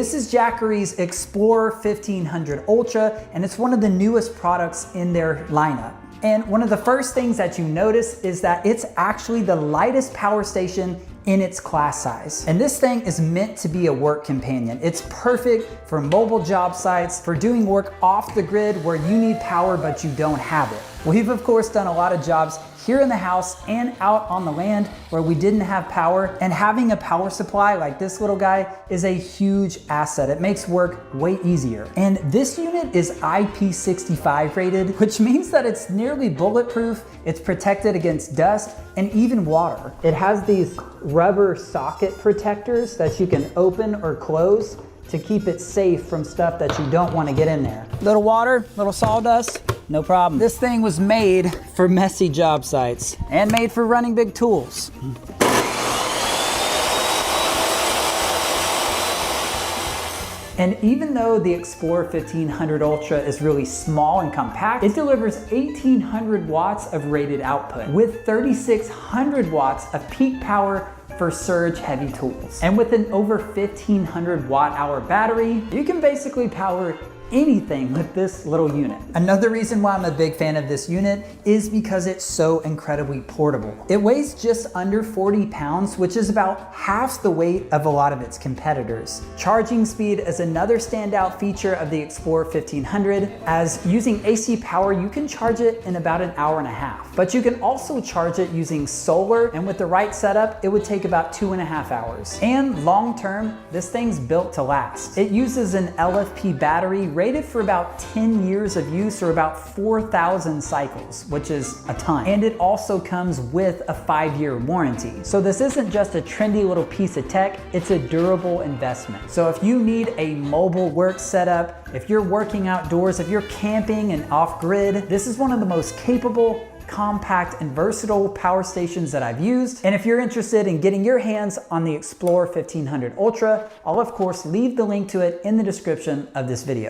This is Jackery's Explorer 1500 Ultra, and it's one of the newest products in their lineup. And one of the first things that you notice is that it's actually the lightest power station in its class size. And this thing is meant to be a work companion. It's perfect for mobile job sites, for doing work off the grid where you need power but you don't have it. We've of course done a lot of jobs here in the house and out on the land where we didn't have power, and having a power supply like this little guy is a huge asset. It makes work way easier. And this unit is IP65 rated, which means that it's nearly bulletproof, it's protected against dust and even water. It has these rubber socket protectors that you can open or close to keep it safe from stuff that you don't want to get in there. Little water, little sawdust, no problem. This thing was made for messy job sites and made for running big tools. And even though the Explorer 1500 Ultra is really small and compact, it delivers 1800 watts of rated output with 3600 watts of peak power for surge heavy tools. And with an over 1500 watt hour battery, you can basically power anything with this little unit. Another reason why I'm a big fan of this unit is because it's so incredibly portable. It weighs just under 40 pounds, which is about half the weight of a lot of its competitors. Charging speed is another standout feature of the Explorer 1500, as using AC power, you can charge it in about an hour and a half. But you can also charge it using solar, and with the right setup, it would take about 2.5 hours. And long term, this thing's built to last. It uses an LFP battery rated for about 10 years of use, or about 4,000 cycles, which is a ton. And it also comes with a 5-year warranty. So this isn't just a trendy little piece of tech, it's a durable investment. So if you need a mobile work setup, if you're working outdoors, if you're camping and off-grid, this is one of the most capable, compact, and versatile power stations that I've used. And if you're interested in getting your hands on the Explorer 1500 Ultra, I'll of course leave the link to it in the description of this video.